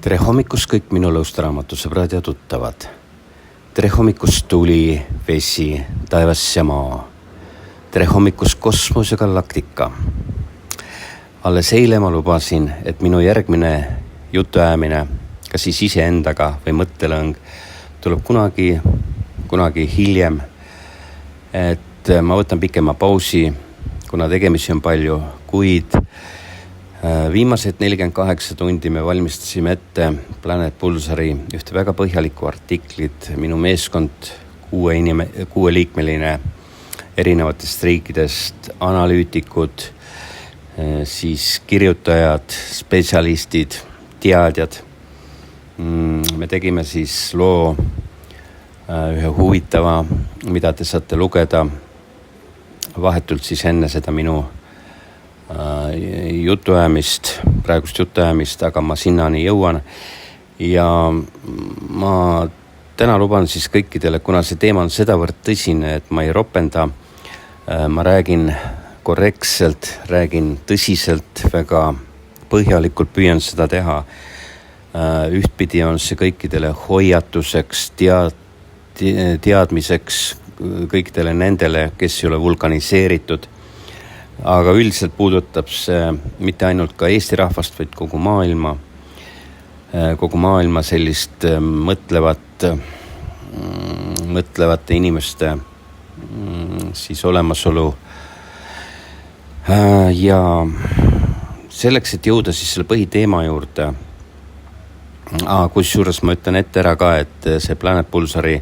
Tere hommikust kõik minu lõustaraamatusõbrad ja tuttavad. Tere hommikust tuli, vesi, taevas ja maa. Tere hommikust kosmos ja galaktika. Alles eile ma lubasin, et minu järgmine jutuajamine, kas siis iseendaga või mõttelõng, tuleb kunagi hiljem. Et ma võtan pikema pausi, kuna tegemisi on palju, kuid viimased 48 tundi me valmistasime ette Planet Pulsari ühte väga põhjalikku artiklit. Minu meeskond 6-liikmeline erinevatest riikidest, analüütikud, siis kirjutajad, spetsialistid, teadjad. Me tegime siis loo ühe huvitava, mida te saate lugeda vahetult siis enne seda minu praegust jutuajamist, aga ma sinnani jõuan. Ja ma täna luban siis kõikidele, kuna see teema on sedavõrd tõsine, et ma ei ropenda, ma räägin korrektselt, räägin tõsiselt, väga põhjalikult püüan seda teha. Ühtpidi on see kõikidele hoiatuseks, teadmiseks, kõikidele nendele, kes ei ole vulkaniseeritud. Aga üldiselt puudutab see mitte ainult ka Eesti rahvast, vaid kogu maailma sellist mõtlevate inimeste siis olemasolu. Ja selleks, et jõuda siis selle põhiteema juurde, kusjuures ma ütlen ette ära ka, et see Planet Pulsari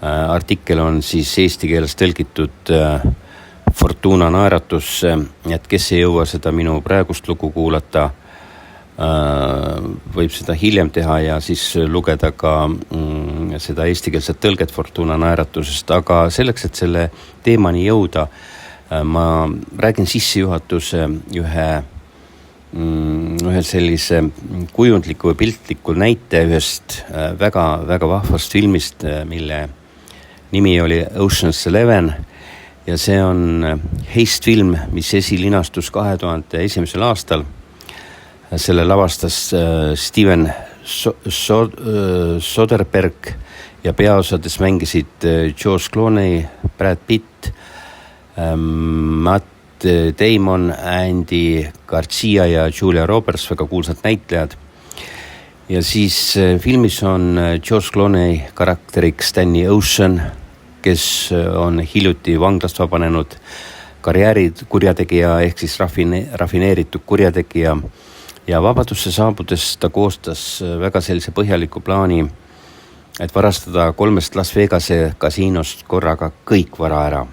artikkel on siis eesti keeles tõlgitud Fortuna naeratusse, et kes ei jõua seda minu praegust lugu kuulata, võib seda hiljem teha ja siis lugeda ka seda eestikeelset tõlget Fortuna naeratusest. Aga selleks, et selle teemani jõuda, ma räägin sissejuhatuse ühe sellise kujundliku või piltliku näite ühest väga, väga vahvast filmist, mille nimi oli Ocean's 11. Ja see on Heist-film, mis esilinastus 2001. aastal. Selle lavastas Steven Soderbergh ja peaosades mängisid George Clooney, Brad Pitt, Matt Damon, Andy Garcia ja Julia Roberts, väga kuulsad näitlejad. Ja siis filmis on George Clooney karakteriks Danny Ocean, kes on hiljuti vanglast vabanenud karjäärikurjategija ehk siis rafineeritud kurjategija. Ja vabadusse saabudes ta koostas väga sellise põhjaliku plaani, et varastada 3 Las Vegase kasiinost korraga kõik vara ära.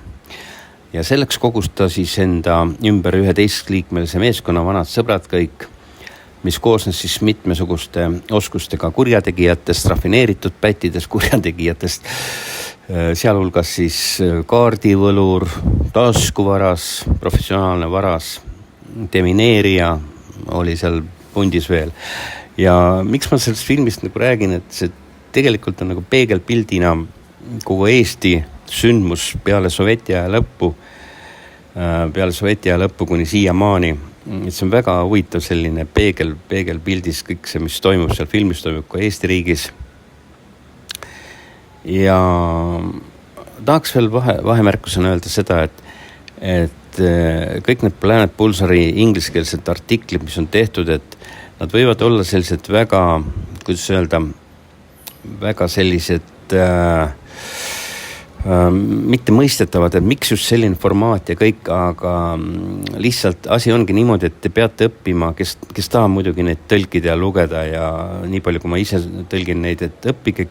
Ja selleks kogus ta siis enda ümber 11-liikmelise meeskonna, vanad sõbrad kõik, mis koosnes siis mitmesuguste oskustega kurjategijatest, rafineeritud pättidest kurjategijatest, sealhulgas siis kaardivõlur, taskuvaras, professionaalne varas, demineerija oli seal pundis veel. Ja miks ma sellest filmist nagu räägin, et see tegelikult on nagu peegelpildina kogu Eesti sündmus peale Sovjetiaja lõppu kuni siiamaani. See on väga huvitav selline peegelpildis kõik see, mis toimub seal filmis, toimub ka Eesti riigis. Ja tahaks veel vahemärkusena öelda seda, et kõik need Planet Pulsari ingliskeelsed artiklid, mis on tehtud, et nad võivad olla sellised väga, kuidas öelda, väga sellised mitte mõistetavad, et miks just selline formaat ja kõik, aga lihtsalt asi ongi niimoodi, et te peate õppima, kes tahab muidugi neid tõlkida ja lugeda ja nii palju, kui ma ise tõlgin neid, et õppige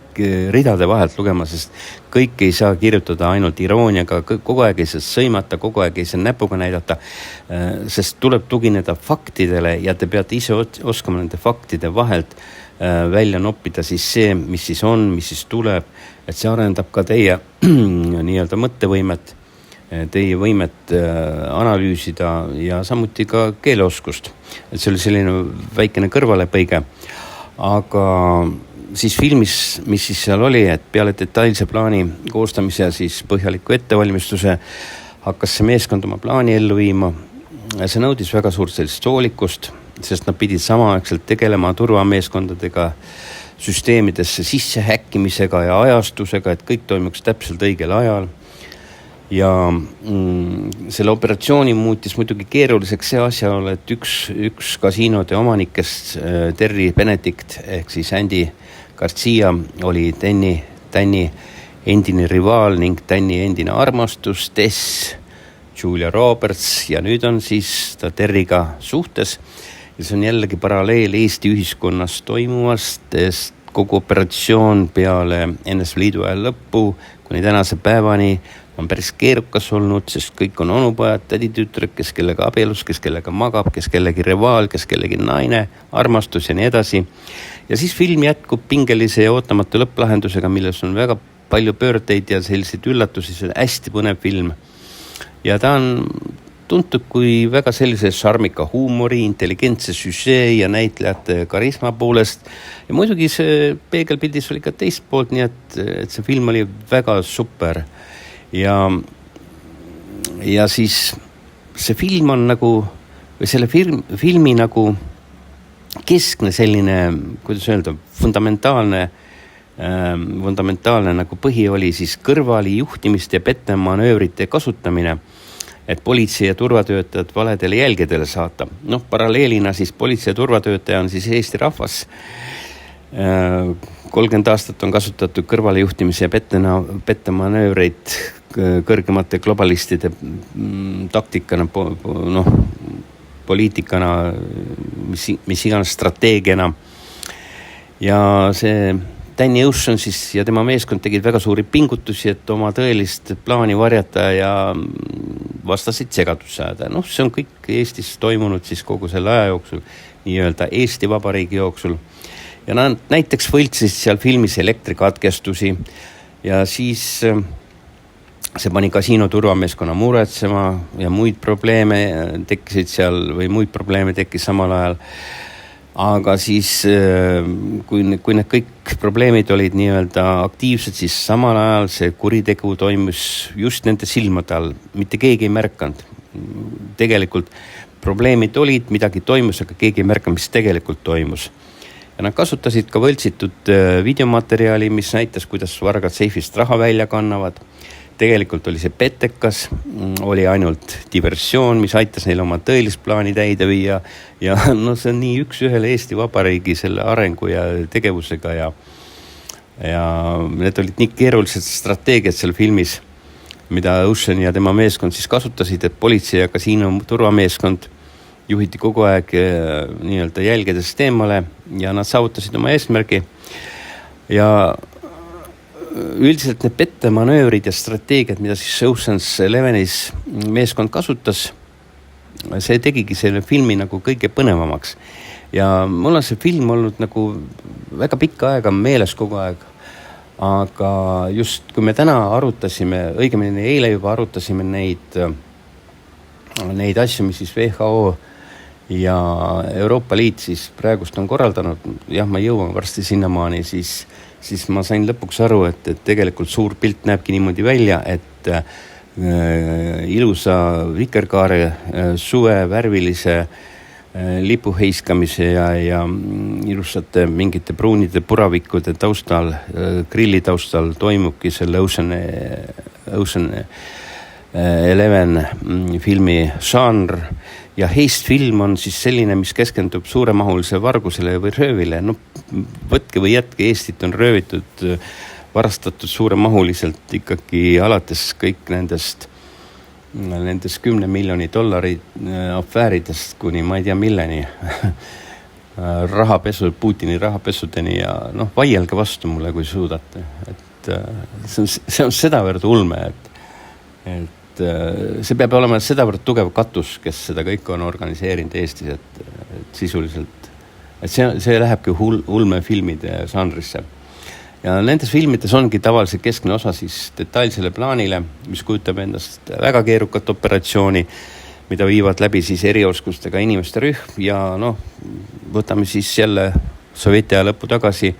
ridade vahelt lugema, sest kõik ei saa kirjutada ainult irooniaga, kogu aeg ei saa sõimata, kogu aeg ei saa näpuga näidata, sest tuleb tugineda faktidele ja te peate ise oskama nende faktide vahelt välja noppida siis see, mis siis on, mis siis tuleb, et see arendab ka teie nii-öelda mõttevõimet, teie võimet analüüsida ja samuti ka keeleoskust. Et see oli selline väikene kõrvalepõige, aga siis filmis, mis siis seal oli, et peale detailse plaani koostamise ja siis põhjaliku ettevalmistuse hakkas see meeskond oma plaani ellu viima. See nõudis väga suurt sellist hoolikust, sest nad pidid samaaegselt tegelema turvameeskondadega, süsteemidesse sisse häkkimisega ja ajastusega, et kõik toimuks täpselt õigel ajal. Ja selle operatsiooni muutis muidugi keeruliseks see asjaolu, et üks kasiinode omanikest, Terry Benedict ehk siis Andy Garcia oli Danny endine rivaal ning Danny endine armastus, Tess, Julia Roberts ja nüüd on siis ta Terryga suhtes. Ja see on jällegi paralleel Eesti ühiskonnas toimuvast, kogu operatsioon peale NSV Liidu ajal lõppu kuni tänase päevani on päris keerukas olnud, sest kõik on onupojad, täditütred, kes kellega abielus, kes kellega magab, kes kellegi rivaal, kes kellegi naine, armastus ja nii edasi. Ja siis film jätkub pingelise ja ootamatu lõpplahendusega, milles on väga palju pöördeid ja selliseid üllatusi, see on hästi põnev film. Ja ta on tuntud kui väga sellise šarmika huumori, intelligentse süžee ja näitlejate karisma poolest. Ja muidugi see peegelpildis oli ka teist poolt, nii et see film oli väga super. Ja siis see film on nagu, või selle filmi nagu keskne selline, kuidas öelda, fundamentaalne nagu põhi oli siis kõrvali juhtimist ja pettemanöövrite kasutamine, et politsei ja turvatöötajad valedele jälgedele saata. Paralleelina siis politsei ja turvatöötaja on siis Eesti rahvas. 30 aastat on kasutatud kõrvalejuhtimise ja pettemanöövreid kõrgemate globalistide taktikana, poliitikana, mis iganes strateegiana. Ja see Danny Ocean siis ja tema meeskond tegid väga suuri pingutusi, et oma tõelist plaani varjata ja vastasid segadusse saada. See on kõik Eestis toimunud siis kogu selle aja jooksul, nii-öelda Eesti Vabariigi jooksul. Ja nad näiteks võltsisid seal filmis elektrikatkestusi ja siis see pani kasiino turvameeskonna muretsema ja muid probleeme tekkisid seal või muid probleeme tekkis samal ajal. Aga siis, kui need kõik probleemid olid nii-öelda aktiivsed, siis samal ajal see kuritegu toimus just nende silmade all. Mitte keegi ei märkanud. Tegelikult probleemid olid, midagi toimus, aga keegi ei märkanud, mis tegelikult toimus. Ja nad kasutasid ka võltsitud videomateriaali, mis näitas, kuidas vargad seifist raha välja kannavad. Tegelikult oli see pettekas, oli ainult diversioon, mis aitas neil oma tõelist plaani täide viia. Ja see on nii üks ühele Eesti Vabariigi selle arengu ja tegevusega ja need olid nii keerulised strateegiad seal filmis, mida Ocean ja tema meeskond siis kasutasid, et politsei ja kasiino turvameeskond juhiti kogu aeg nii-öelda jälgedest eemale ja nad saavutasid oma eesmärgi. Ja üldiselt need pettemanöörid ja strateegiad, mida siis Ocean's 11 meeskond kasutas, see tegigi selle filmi nagu kõige põnevamaks. Ja mul on see film olnud nagu väga pikka aega meeles kogu aeg. Aga just kui me täna arutasime, õigemini eile juba arutasime neid asju, mis siis WHO ja Euroopa Liit siis praegust on korraldanud, ma jõuan varsti sinnamaani, siis ma sain lõpuks aru, et tegelikult suur pilt näebki niimoodi välja, et ilusa vikerkaare suve värvilise lipuheiskamise ja ilusate mingite pruunide puravikkude taustal, grilli taustal toimubki selle Ocean 11 filmi žanr. Ja Heist film on siis selline, mis keskendub suuremahulise vargusele või röövile. Võtke või jätke, Eestit on röövitud, varastatud suuremahuliselt ikkagi alates kõik nendest 10 miljoni dollari afääridest kuni ma ei tea milleni. Putini rahapesudeni ja vaielge vastu mulle, kui suudate. Et see on sedavõrd ulme, et see peab olema sedavõrd tugev katus, kes seda kõike on organiseerinud Eestis, et sisuliselt, et see lähebki ulmefilmide žanrisse. Ja nendes filmides ongi tavaliselt keskne osa siis detailsele plaanile, mis kujutab endast väga keerukat operatsiooni, mida viivad läbi siis erioskustega inimeste rühm ja võtame siis jälle Sovjeti aja lõppu tagasi,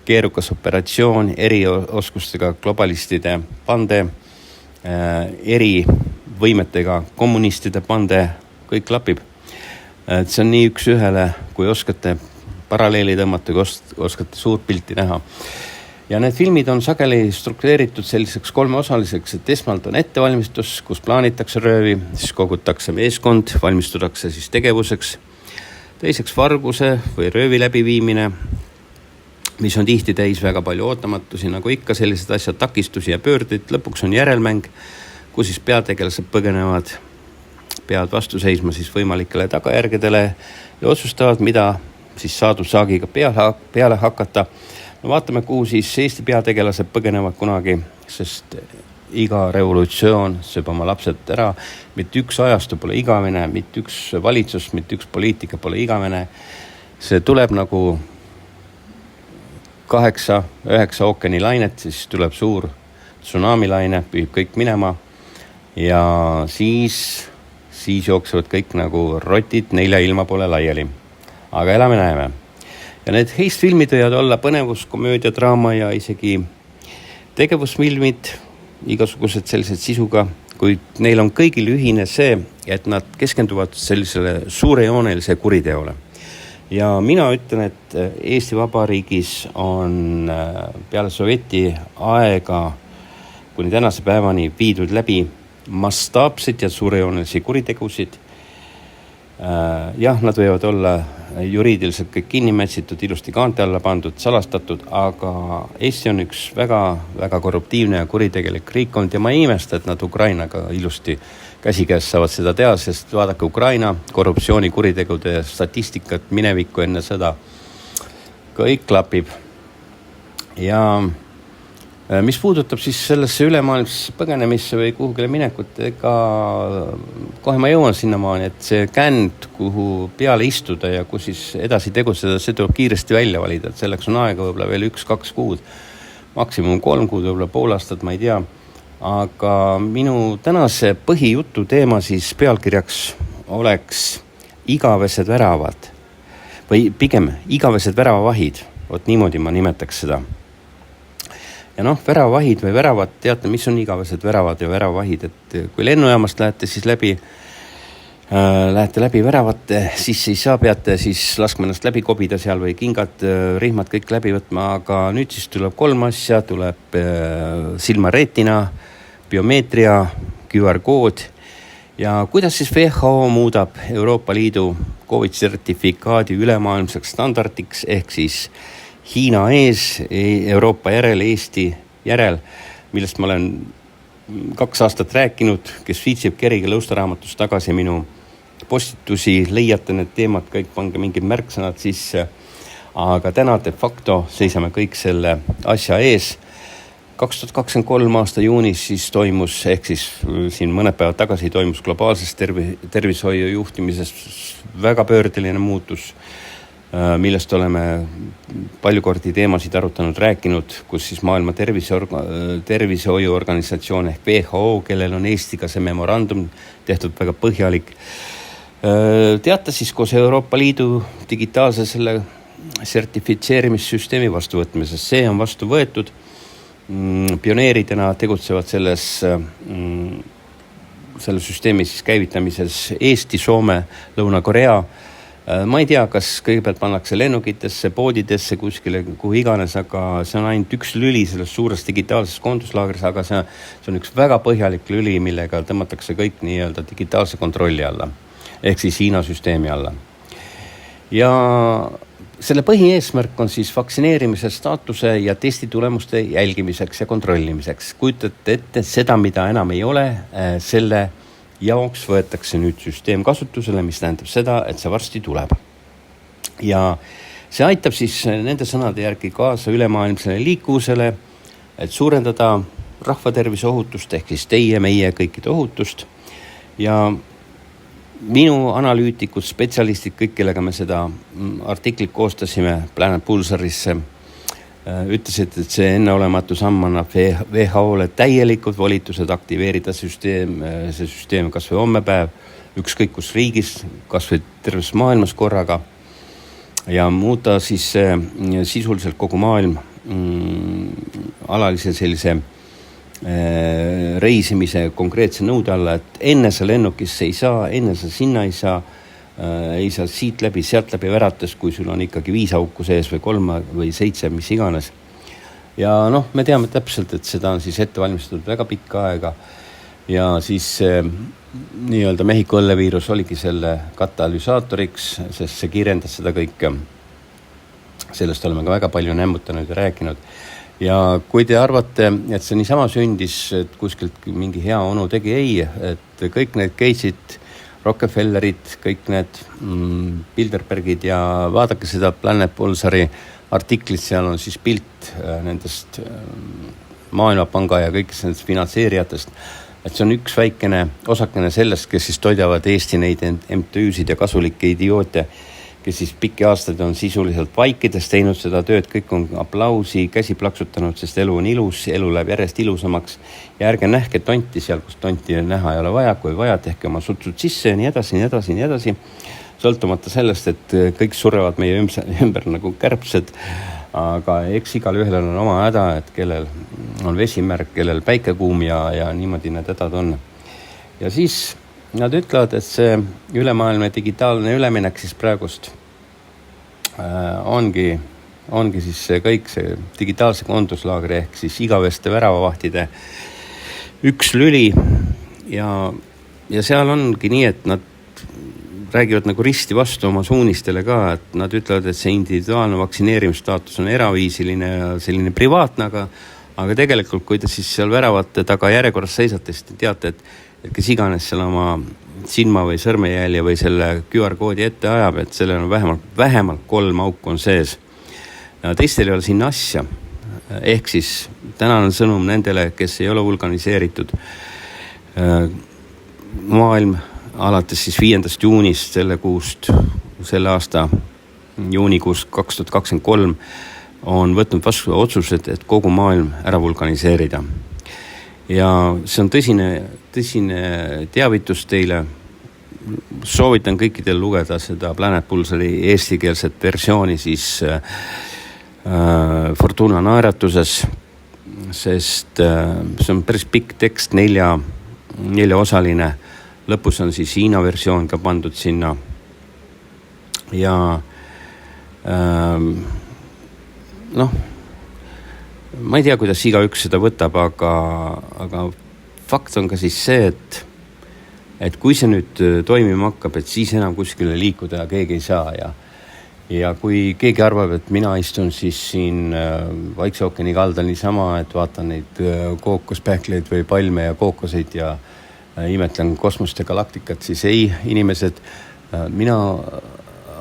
keerukas operatsioon, erioskustega globalistide pande, eri võimetega kommunistide pande, kõik klapib. Et see on nii üks ühele, kui oskate paralleeli tõmmata, kui oskate suurt pilti näha. Ja need filmid on sageli struktureeritud selliseks kolmeosaliseks, et esmalt on ettevalmistus, kus plaanitakse röövi, siis kogutakse meeskond, valmistutakse siis tegevuseks. Teiseks varguse või röövi läbiviimine, mis on tihti täis väga palju ootamatusi, nagu ikka sellised asjad, takistusi ja pöördid. Lõpuks on järelmäng, kus siis peategelased põgenevad, peavad vastu seisma siis võimalikele tagajärgedele ja otsustavad, mida siis saadud saagiga peale hakata. No vaatame, kuhu siis Eesti peategelased põgenevad kunagi, sest iga revolutsioon sööb oma lapsed ära. Mitte üks ajastu pole igavene, mitte üks valitsus, mitte üks poliitika pole igavene. See tuleb nagu 8-9 ookeani lainet, siis tuleb suur tsunamilaine, püüb kõik minema ja siis jooksevad kõik nagu rotid 4 ilma poole laiali. Aga elame näeme. Ja need heistfilmid võivad olla põnevus, komöödia, draama ja isegi tegevusfilmid, igasugused sellised sisuga, kuid neil on kõigil ühine see, et nad keskenduvad sellisele suurejoonelise kuriteole. Ja mina ütlen, et Eesti Vabariigis on peale sovjeti aega kuni tänase päevani viidud läbi mastaapseid ja suurejoonelisi kuritegusid. Jah, nad võivad olla juriidiliselt kõik kinni mätsitud, ilusti kaante alla pandud, salastatud, aga Eesti on üks väga, väga korruptiivne ja kuritegelik riik olnud ja ma ei imesta, et nad Ukrainaga ilusti käsikäes saavad seda teha, sest vaadake Ukraina korruptsiooni kuritegude statistikat minevikku enne sõda. Kõik klapib. Ja mis puudutab siis sellesse ülemaailmsesse põgenemisse või kuhugile minekut, ega kohe ma jõuan sinnamaani, et see känd, kuhu peale istuda ja kus siis edasi tegutseda, see tuleb kiiresti välja valida, et selleks on aega võib-olla veel 1-2 kuud, maksimum 3 kuud, võib-olla pool aastat, ma ei tea. Aga minu tänase põhijutu teema siis pealkirjaks oleks igavesed väravad või pigem igavesed väravavahid, vot niimoodi ma nimetaks seda. Ja väravavahid või väravad, teate, mis on igavesed väravad ja väravavahid, et kui lennujaamast lähete siis läbi väravate, siis ei saa, peate siis laskma ennast läbi kobida seal või kingad, rihmad kõik läbi võtma, aga nüüd siis tuleb 3 asja, tuleb silmareetina, biomeetria, QR-kood ja kuidas siis WHO muudab Euroopa Liidu COVID-sertifikaadi ülemaailmseks standardiks ehk siis Hiina ees, Euroopa järel, Eesti järel, millest ma olen 2 aastat rääkinud, kes viitsib kerige lõustaraamatust tagasi minu postitusi, leiate need teemad, kõik pange mingid märksõnad sisse, aga täna de facto seisame kõik selle asja ees. 2023 aasta juunis siis toimus, ehk siis siin mõned päevad tagasi toimus globaalses tervishoiu juhtimises väga pöördeline muutus, millest oleme palju kordi teemasid arutanud, rääkinud, kus siis maailma tervishoiuorganisatsioon ehk WHO, kellel on Eestiga see memorandum tehtud väga põhjalik, teatas siis koos Euroopa Liidu digitaalse selle sertifitseerimissüsteemi vastuvõtmises. See on vastu võetud. Pioneeridena tegutsevad selle süsteemi siis käivitamises Eesti, Soome, Lõuna-Korea. Ma ei tea, kas kõigepealt pannakse lennukitesse, poodidesse, kuskile, kuhu iganes, aga see on ainult üks lüli selles suures digitaalses koonduslaagris, aga see on üks väga põhjalik lüli, millega tõmmatakse kõik nii-öelda digitaalse kontrolli alla, ehk siis Hiina süsteemi alla. Ja selle põhieesmärk on siis vaktsineerimise staatuse ja testitulemuste jälgimiseks ja kontrollimiseks. Kujutate ette seda, mida enam ei ole, selle jaoks võetakse nüüd süsteem kasutusele, mis tähendab seda, et see varsti tuleb. Ja see aitab siis nende sõnade järgi kaasa ülemaailmsele liikuvusele, et suurendada rahvatervise ohutust, ehk siis teie, meie, kõikide ohutust. Ja minu analüütikud, spetsialistid, kõik, kellega me seda artiklit koostasime Planet Pulsarisse, ütlesid, et see enneolematu samm annab WHO-le täielikud volitused aktiveerida see süsteem kas või homme päev, ükskõik kus riigis, kas või terves maailmas korraga ja muuta siis sisuliselt kogu maailm alalise sellise reisimise konkreetse nõude alla, et enne sa lennukisse ei saa, enne sa sinna ei saa, ei saa siit läbi, sealt läbi värates, kui sul on ikkagi 5 auku sees või 3 või 7, mis iganes. Ja noh, me teame täpselt, et seda on siis ette valmistatud väga pikka aega ja siis nii-öelda Mehhiko õlleviirus oligi selle katalüsaatoriks, sest see kiirendas seda kõike. Sellest oleme ka väga palju nämmutanud ja rääkinud. Ja kui te arvate, et see niisama sündis, et kuskilt mingi hea onu tegi, ei, et kõik need Gatesid, Rockefellerid, kõik need Bilderbergid ja vaadake seda Planet Pulsari artiklit, seal on siis pilt nendest Maailmapanga ja kõikest nendest finantseerijatest, et see on üks väikene osakene sellest, kes siis toidavad Eesti neid MTÜ-sid ja kasulikke idioote, kes siis pikki aastaid on sisuliselt vaikides teinud seda tööd, kõik on aplausi, käsi plaksutanud, sest elu on ilus, elu läheb järjest ilusamaks ja ärge nähke tonti seal, kus tonti näha ei ole vaja, kui vaja, tehke oma sutsud sisse ja nii edasi, sõltumata sellest, et kõik surevad meie ümber nagu kärbsed, aga eks igal ühel on oma häda, et kellel on vesimärk, kellel päikekuum ja niimoodi need hädad on. Ja siis nad ütlevad, et see ülemaailmne digitaalne üleminek siis praegust ongi siis see kõik see digitaalse konduslaagri ehk siis igaveste väravavahtide üks lüli ja seal ongi nii, et nad räägivad nagu risti vastu oma suunistele ka, et nad ütlevad, et see individuaalne vaktsineerimisstaatus on eraviisiline ja selline privaatne, aga tegelikult, kui te siis seal väravate taga järjekorras seisate, siis te teate, et kes iganes seal oma silma või sõrmejälje või selle QR-koodi ette ajab, et sellel on vähemalt 3 auku on sees. Ja teistel ei ole sinna asja. Ehk siis tänane sõnum nendele, kes ei ole vulkaniseeritud. Maailm alates siis 5. juunist selle aasta juunikuust 2023 on võtnud vastu otsused, et kogu maailm ära vulkaniseerida. Ja see on tõsine teavitus teile. Soovitan kõikidel lugeda seda Planet Pulsari eestikeelset versiooni siis Fortuna naeratuses, sest see on päris pikk tekst, 4-osaline. Lõpus on siis Hiina versioon ka pandud sinna. Ja ma ei tea, kuidas igaüks seda võtab, aga fakt on ka siis see, et kui see nüüd toimima hakkab, et siis enam kuskile liikuda ja keegi ei saa ja kui keegi arvab, et mina istun siis siin Vaikse ookeani kaldal niisama, et vaatan neid kookospähkleid või palme ja kookoseid ja imetlen kosmost ja galaktikat, siis ei, inimesed, mina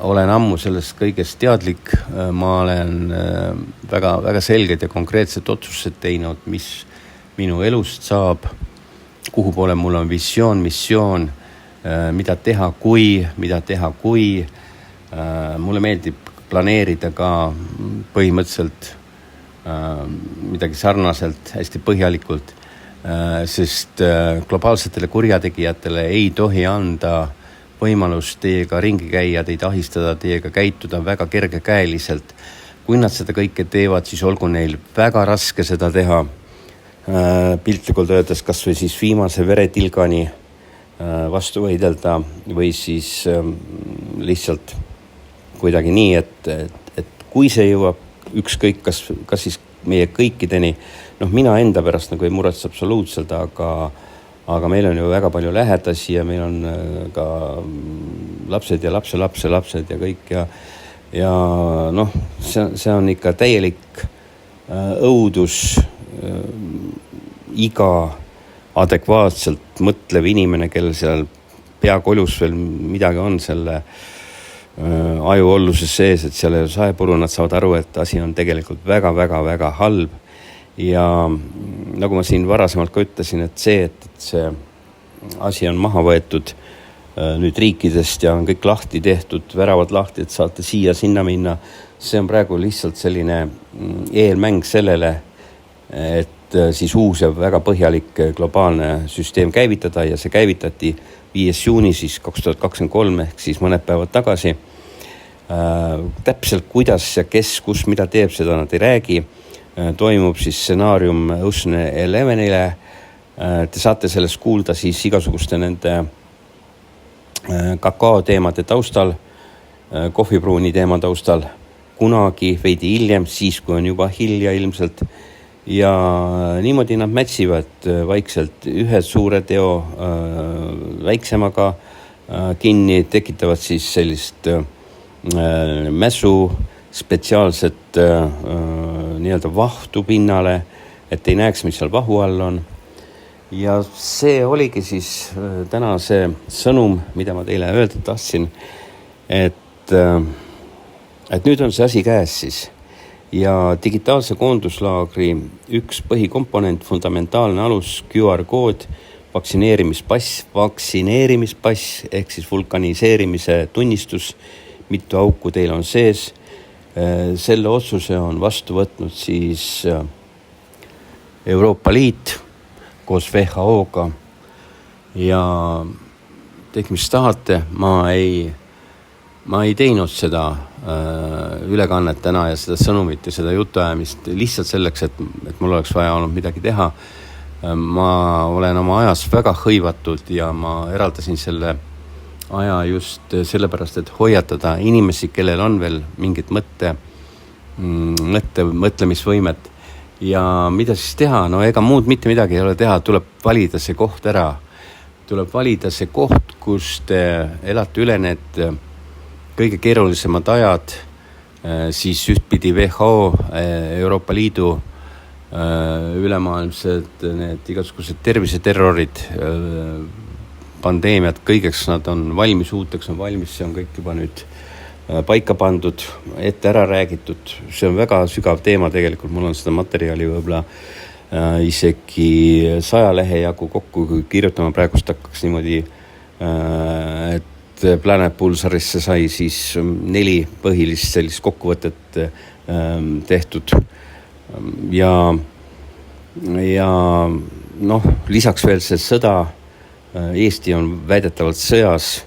olen ammu sellest kõigest teadlik, ma olen väga, väga selged ja konkreetsed otsused teinud, mis minu elust saab, kuhu poole mul on visioon, missioon, mida teha kui. Mulle meeldib planeerida ka põhimõtteliselt midagi sarnaselt hästi põhjalikult, sest globaalsetele kurjategijatele ei tohi anda võimalus teiega ringi käia, teid ahistada, teiega käituda väga kergekäeliselt. Kui nad seda kõike teevad, siis olgu neil väga raske seda teha. Piltlikult öeldes kas või siis viimase veretilgani vastu võidelda või siis lihtsalt kuidagi nii, et kui see jõuab ükskõik, kas siis meie kõikideni, mina enda pärast nagu ei muretse absoluutselt, aga meil on ju väga palju lähedasi ja meil on ka lapsed ja lapselapsed ja kõik ja see on ikka täielik õudus iga adekvaatselt mõtlev inimene, kellel seal peakolus veel midagi on selle aju olluses sees, et seal ei ole saepuru, nad saavad aru, et asi on tegelikult väga, väga, väga halb. Ja nagu ma siin varasemalt ka ütlesin, et see asi on maha võetud nüüd riikidest ja on kõik lahti tehtud, väravad lahti, et saate siia, sinna minna. See on praegu lihtsalt selline eelmäng sellele, et siis uus ja väga põhjalik globaalne süsteem käivitada ja see käivitati 5. juuni siis 2023 ehk siis mõned päevad tagasi. Täpselt kuidas ja kes, kus, mida teeb, seda nad ei räägi. Toimub siis stsenaarium Ocean 11-ile. Te saate sellest kuulda siis igasuguste nende kakao teemade taustal, kohvipruuni teema taustal, kunagi veidi hiljem, siis kui on juba hilja ilmselt. Ja niimoodi nad mätsivad vaikselt ühe suure teo väiksemaga kinni, tekitavad siis sellist mäsu spetsiaalset nii-öelda vahtu pinnale, et ei näeks, mis seal vahu all on. Ja see oligi siis täna see sõnum, mida ma teile öelda tahtsin, et nüüd on see asi käes siis. Ja digitaalse koonduslaagri üks põhikomponent, fundamentaalne alus, QR-kood, vaktsineerimispass ehk siis vulkaniseerimise tunnistus, mitu auku teil on sees. Selle otsuse on vastu võtnud siis Euroopa Liit koos WHO-ga ja tehke mis tahate, ma ei teinud seda ülekannet täna ja seda sõnumit ja seda jutuajamist lihtsalt selleks, et mul oleks vaja olnud midagi teha. Ma olen oma ajas väga hõivatud ja ma eraldasin selle aja just sellepärast, et hoiatada inimesi, kellel on veel mingit mõtlemisvõimet. Ja mida siis teha? No ega muud mitte midagi ei ole teha, tuleb valida see koht ära. Tuleb valida see koht, kus te elate üle need kõige keerulisemad ajad, siis ühtpidi WHO, Euroopa Liidu ülemaailmsed need igasugused terviseterrorid, pandeemiad, kõigeks nad on valmis, uuteks on valmis, see on kõik juba nüüd paika pandud, ette ära räägitud. See on väga sügav teema tegelikult, mul on seda materjali võib-olla isegi 100 lehe jagu kokku, kui kirjutama praegust hakkaks niimoodi, et Planet Pulsarisse sai siis 4 põhilist sellist kokkuvõtet tehtud ja noh, lisaks veel see sõda, Eesti on väidetavalt sõjas,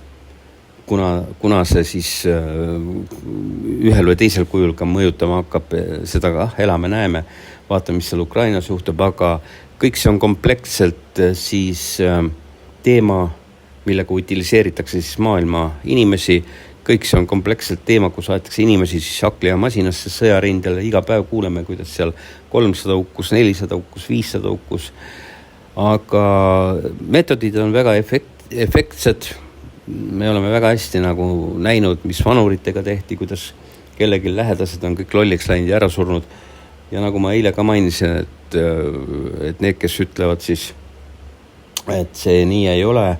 kuna see siis ühel või teisel kujul ka mõjutama hakkab, seda elame, näeme, vaatame, mis seal Ukrainas juhtub, aga kõik see on kompleksselt siis teema, millega utiliseeritakse siis maailma inimesi, kõik see on kompleksselt teema, kus aetakse inimesi siis Akli ja masinasse sõjarindele, iga päev kuuleme, kuidas seal 300 hukkus, 400 hukkus, 500 hukkus, aga metodid on väga efektsed. Me oleme väga hästi nagu näinud, mis vanuritega tehti, kuidas kellegi lähedased on kõik lolliks läinud ja ära surnud. Ja nagu ma eile ka mainisin, et need, kes ütlevad siis, et see nii ei ole,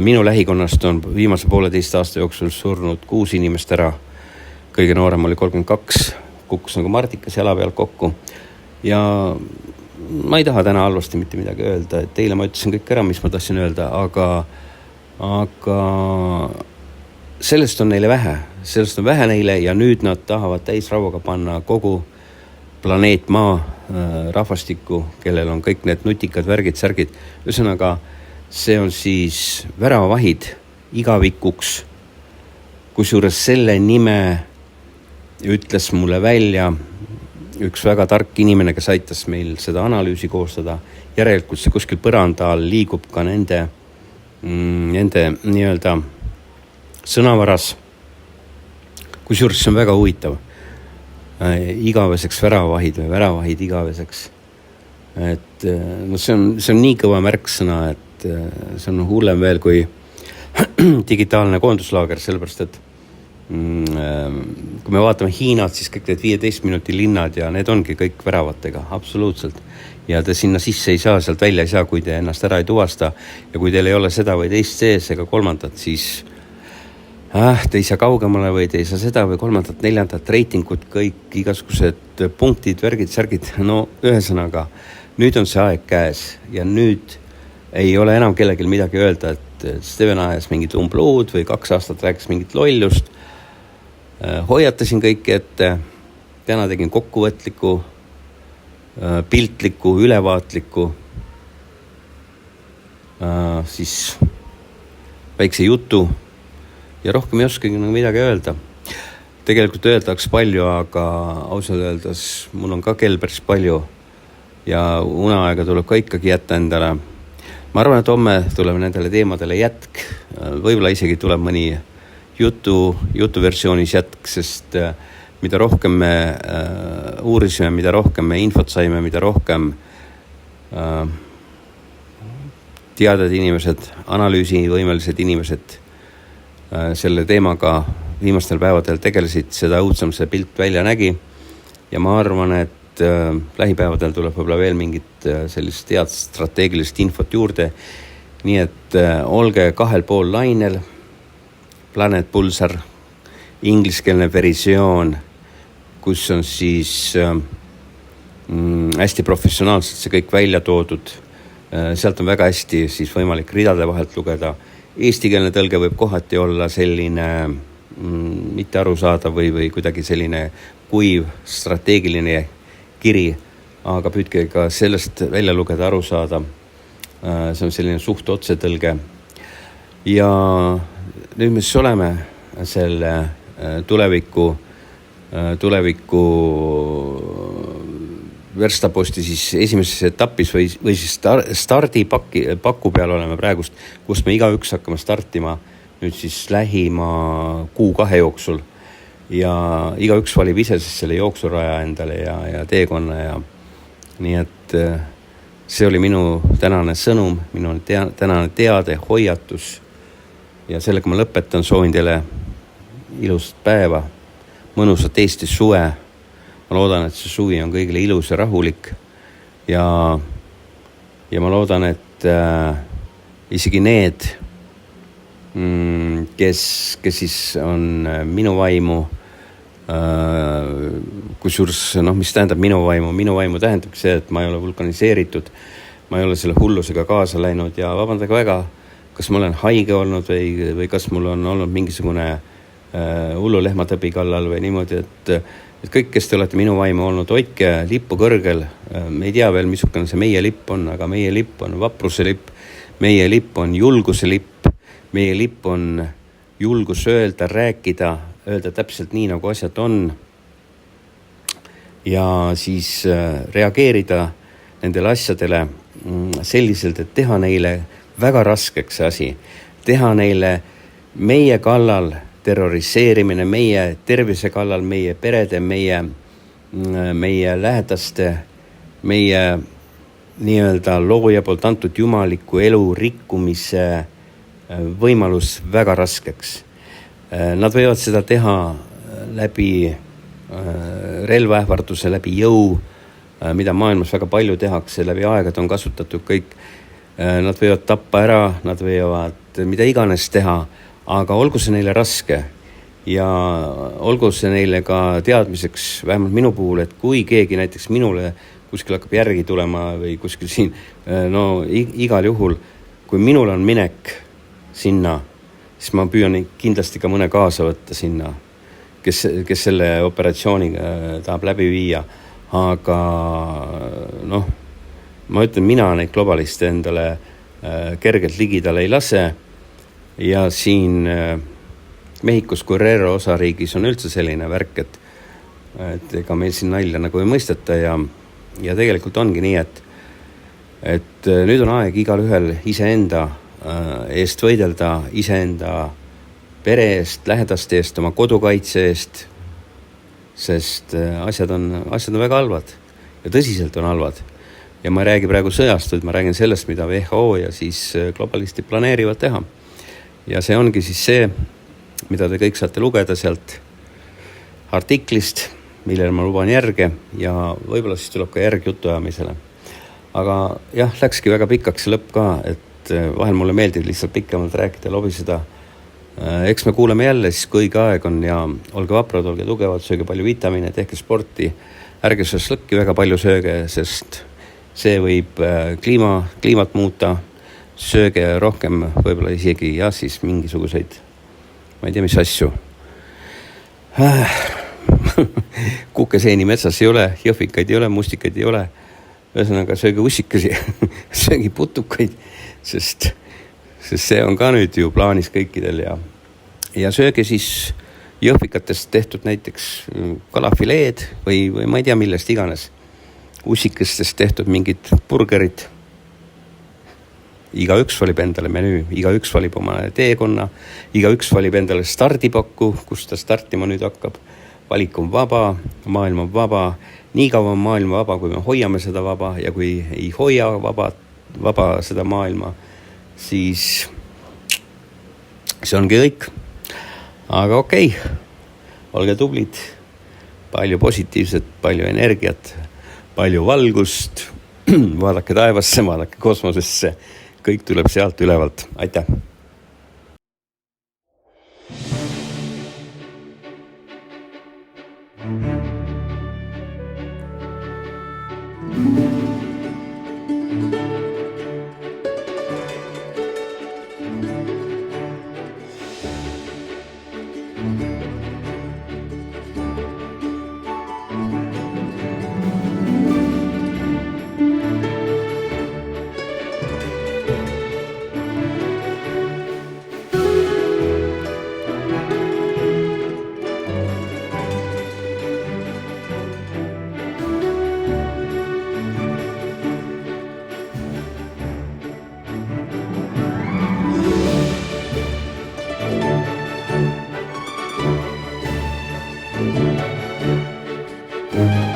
minu lähikonnast on viimase 1,5 aasta jooksul surnud 6 inimest ära. Kõige noorem oli 32, kukkus nagu mardikas jala peal kokku. Ja ma ei taha täna halvasti mitte midagi öelda, et teile ma ütlesin kõik ära, mis ma tahtsin öelda, aga sellest on neile vähe. Sellest on vähe neile ja nüüd nad tahavad täisrauaga panna kogu planeet Maa rahvastikku, kellel on kõik need nutikad värgid, särgid. Ühesõnaga, see on siis väravahid igavikuks, kusjuures selle nime ütles mulle välja üks väga tark inimene, kes aitas meil seda analüüsi koostada. Järelikult see kuskil põranda all liigub ka nende nii-öelda sõnavaras, kusjuures see on väga huvitav. Igaveseks väravahid või väravahid igaveseks. Et no see on nii kõva märksõna, et see on hullem veel kui digitaalne koonduslaager, sellepärast et kui me vaatame Hiinat, siis kõik need 15 minuti linnad ja need ongi kõik väravatega, absoluutselt. Ja te sinna sisse ei saa, sealt välja ei saa, kui te ennast ära ei tuvasta. Ja kui teil ei ole seda või teist sees ega kolmandat, siis te ei saa kaugemale või te ei saa seda või kolmandat, neljandat reitingut, kõik igasugused punktid, värgid, särgid. No ühesõnaga, nüüd on see aeg käes ja nüüd ei ole enam kellelgi midagi öelda, et Steven ajas mingit umbluud või 2 aastat rääkis mingit lollust. Hoiatasin kõiki ette, täna tegin kokkuvõtliku, piltliku, ülevaatliku, siis väikse jutu ja rohkem ei oskagi midagi öelda. Tegelikult öeldaks palju, aga ausalt öeldes mul on ka kell päris palju ja uneaega tuleb ka ikkagi jätta endale. ma arvan, et homme tuleb nendele teemadele jätk, võib-olla isegi tuleb mõni jutuversioonis jätk, sest mida rohkem me uurisime, mida rohkem me infot saime, mida rohkem teadjad inimesed, analüüsivõimelised inimesed selle teemaga viimastel päevadel tegelesid, seda õudsam see pilt välja nägi ja ma arvan, et lähipäevadel tuleb võib-olla veel mingit sellist head strateegilist infot juurde, nii et olge 2,5 lainel, Planet Pulsar, ingliskeelne versioon, kus on siis hästi professionaalselt see kõik välja toodud, sealt on väga hästi siis võimalik ridade vahelt lugeda, eestikeelne tõlge võib kohati olla selline mitte arusaadav või kuidagi selline kuiv strateegiline kiri, aga püüdke ka sellest välja lugeda, aru saada. See on selline suht otsetõlge. Ja nüüd me siis oleme selle tuleviku verstaposti siis esimeses etapis või siis stardipaku peal oleme praegust, kus me igaüks hakkame startima nüüd siis lähima 1-2 jooksul. Ja igaüks valib ise siis selle jooksuraja endale ja teekonna ja nii et see oli minu tänane sõnum, minu tänane teade, hoiatus ja sellega ma lõpetan, soovin teile ilusat päeva, mõnusat Eesti suve, ma loodan, et see suvi on kõigile ilus ja rahulik ja ma loodan, et isegi need kes siis on minu vaimu, kusjuures, mis tähendab minu vaimu tähendab see, et ma ei ole vulkaniseeritud, ma ei ole selle hullusega kaasa läinud ja vabandage väga, kas ma olen haige olnud või kas mul on olnud mingisugune hullu lehmatõbi kallal või niimoodi, et kõik, kes te olete minu vaimu olnud, hoidke lippu kõrgel, me ei tea veel, missugune see meie lipp on, aga meie lipp on vapruse lipp, meie lipp on julguse lipp, meie lipp on julgus öelda, rääkida, öelda täpselt nii, nagu asjad on ja siis reageerida nendele asjadele selliselt, et teha neile väga raskeks see asi, teha neile meie kallal terroriseerimine, meie tervise kallal, meie perede, meie lähedaste, meie nii-öelda looja poolt antud jumaliku elu rikkumise võimalus väga raskeks. Nad võivad seda teha läbi relvaähvarduse, läbi jõu, mida maailmas väga palju tehakse, läbi aegade on kasutatud kõik. Nad võivad tappa ära, nad võivad mida iganes teha, aga olgu see neile raske ja olgu see neile ka teadmiseks, vähemalt minu puhul, et kui keegi näiteks minule kuskil hakkab järgi tulema või kuskil siin, igal juhul, kui minul on minek sinna, siis ma püüan kindlasti ka mõne kaasa võtta sinna, kes selle operatsiooni tahab läbi viia. Aga ma ütlen, mina neid globaliste endale kergelt ligidale ei lase ja siin Mehhikos Guerrero osariigis on üldse selline värk, et ega meil siin nalja nagu ei mõisteta ja tegelikult ongi nii, et nüüd on aeg igal ühel iseenda eest võidelda, iseenda pere eest, lähedaste eest, oma kodukaitse eest, sest asjad on väga halvad ja tõsiselt on halvad. Ja ma ei räägi praegu sõjast, vaid ma räägin sellest, mida WHO ja siis globalistid planeerivad teha. Ja see ongi siis see, mida te kõik saate lugeda sealt artiklist, millele ma luban järge ja võib-olla siis tuleb ka järg jutuajamisele. Aga jah, läkski väga pikaks lõpp ka, et vahel mulle meeldib lihtsalt pikemalt rääkida, lobiseda. Eks me kuuleme jälle siis, kui õige aeg on ja olge vaprad, olge tugevad, sööge palju vitamiine, tehke sporti, ärge šašlõkki väga palju sööge, sest see võib kliimat muuta, sööge rohkem võib-olla isegi ja siis mingisuguseid, ma ei tea, mis asju. Kukeseeni metsas ei ole, jõhvikaid ei ole, mustikaid ei ole. Ühesõnaga sööge ussikasi, söögi putukaid, sest see on ka nüüd ju plaanis kõikidel ja sööge siis jõhvikatest tehtud näiteks kalafileed või ma ei tea millest iganes, ussikastest tehtud mingid burgerid igaüks valib endale menüü, igaüks valib oma teekonna, igaüks valib endale stardipakku, kus ta startima nüüd hakkab. Valik on vaba, maailm on vaba, nii kaua on maailm vaba, kui me hoiame seda vaba ja kui ei hoia vaba seda maailma, siis see ongi kõik. Aga okei, olge tublid, palju positiivset, palju energiat, palju valgust, vaadake taevasse, vaadake kosmosesse, kõik tuleb sealt ülevalt. Aitäh! Thank you.